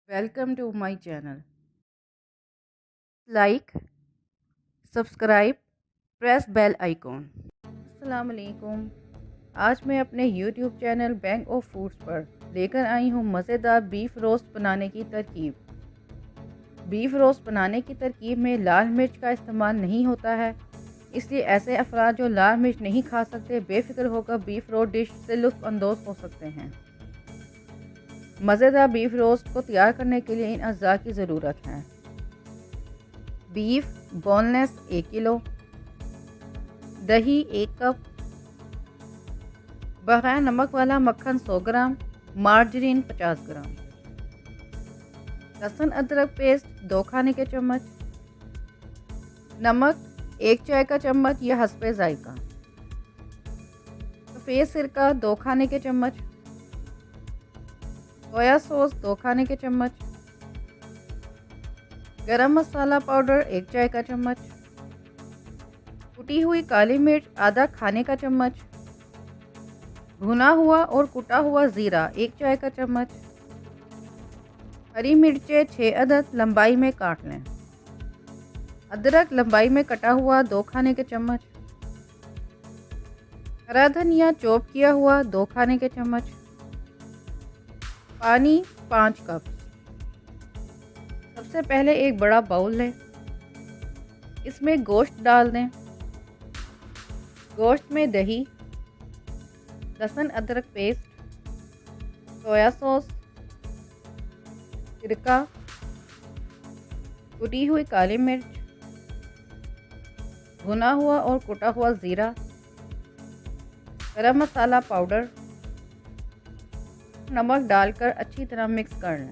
Welcome to my channel. Like, subscribe, press bell icon. अस्सलाम वालेकुम। आज मैं अपने YouTube channel bank of foods पर लेकर आई हूँ मज़ेदार बीफ रोस्ट बनाने की तरकीब। बीफ रोस्ट बनाने की तरकीब में लाल मिर्च का इस्तेमाल नहीं होता है, इसलिए ऐसे अफराद जो लाल मिर्च नहीं खा सकते बेफिक्र होकर बीफ रोस्ट डिश से लुत्फ़ अंदोज़ हो सकते हैं। मज़ेदार बीफ रोस्ट को तैयार करने के लिए इन अज्जा की ज़रूरत है। बीफ बोनलेस 1 किलो, दही 1 कप, बगैर नमक वाला मक्खन 100 ग्राम, मार्जरीन 50 ग्राम, लहसुन अदरक पेस्ट 2 खाने के चम्मच, नमक 1 चाय का चम्मच या हस्बे जायका, सफ़ेद सिरका 2 खाने के चम्मच, सोया सॉस 2 खाने के चम्मच, गरम मसाला पाउडर 1 चाय का चम्मच, कुटी हुई काली मिर्च आधा खाने का चम्मच, भुना हुआ और कुटा हुआ ज़ीरा 1 चाय का चम्मच, हरी मिर्चें 6 अदद लंबाई में काट लें, अदरक लंबाई में कटा हुआ 2 खाने के चम्मच, हरा धनिया चॉप किया हुआ 2 खाने के चम्मच, पानी 5 कप। सबसे पहले एक बड़ा बाउल लें, इसमें गोश्त डाल दें। गोश्त में दही, लहसुन अदरक पेस्ट, सोया सॉस, सिरका, कुटी हुई काली मिर्च, भुना हुआ और कुटा हुआ ज़ीरा, गरम मसाला पाउडर, नमक डालकर अच्छी तरह मिक्स कर लें।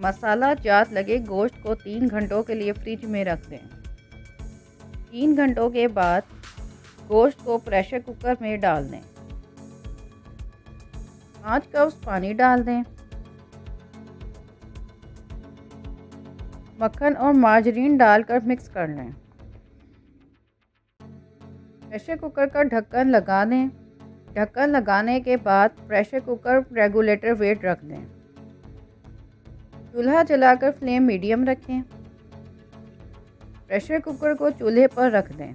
मसाला जात लगे गोश्त को 3 घंटों के लिए फ्रिज में रख दें। 3 घंटों के बाद गोश्त को प्रेशर कुकर में डाल दें। 5 कप पानी डाल दें। मक्खन और मार्जरीन डालकर मिक्स कर लें। प्रेशर कुकर का ढक्कन लगा दें। ढक्कन लगाने के बाद प्रेशर कुकर रेगुलेटर वेट रख दें। चूल्हा जलाकर फ्लेम मीडियम रखें। प्रेशर कुकर को चूल्हे पर रख दें।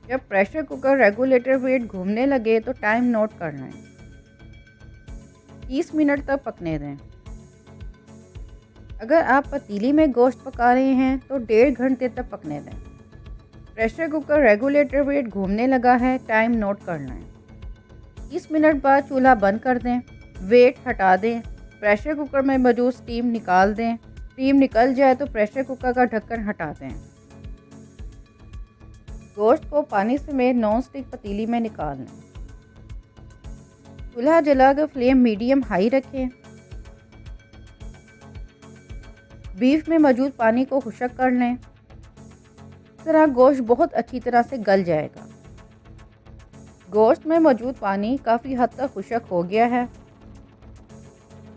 जब प्रेशर कुकर रेगुलेटर वेट घूमने लगे तो टाइम नोट कर लें। 30 मिनट तक पकने दें। अगर आप पतीली में गोश्त पका रहे हैं तो 1.5 घंटे तक पकने दें। प्रेशर कुकर रेगुलेटर वेट घूमने लगा है, टाइम नोट कर लें। 30 मिनट बाद चूल्हा बंद कर दें। वेट हटा दें। प्रेशर कुकर में मौजूद स्टीम निकाल दें। स्टीम निकल जाए तो प्रेशर कुकर का ढक्कन हटा दें। गोश्त को पानी समेत नॉन स्टिक पतीली में निकाल लें। चूल्हा जलाकर फ्लेम मीडियम हाई रखें। बीफ में मौजूद पानी को खुश्क कर लें। इस तरह गोश्त बहुत अच्छी तरह से गल जाएगा। गोश्त में मौजूद पानी काफ़ी हद तक खुश्क हो गया है।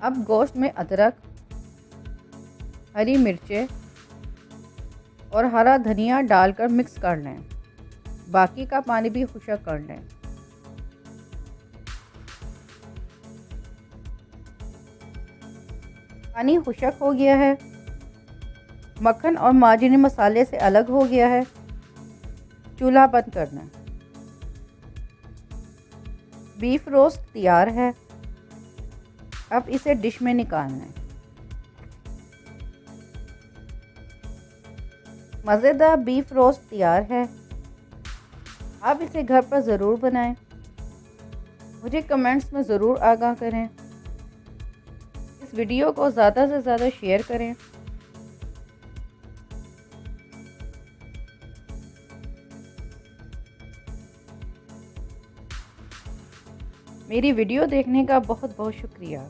अब गोश्त में अदरक, हरी मिर्चें और हरा धनिया डालकर मिक्स कर लें। बाकी का पानी भी खुश्क कर लें। पानी खुश्क हो गया है। मक्खन और मार्जरीन मसाले से अलग हो गया है। चूल्हा बंद करना। बीफ रोस्ट तैयार है। अब इसे डिश में निकालना है। मज़ेदार बीफ रोस्ट तैयार है। आप इसे घर पर ज़रूर बनाएं। मुझे कमेंट्स में ज़रूर आगाह करें। इस वीडियो को ज़्यादा से ज़्यादा शेयर करें। मेरी वीडियो देखने का बहुत बहुत शुक्रिया।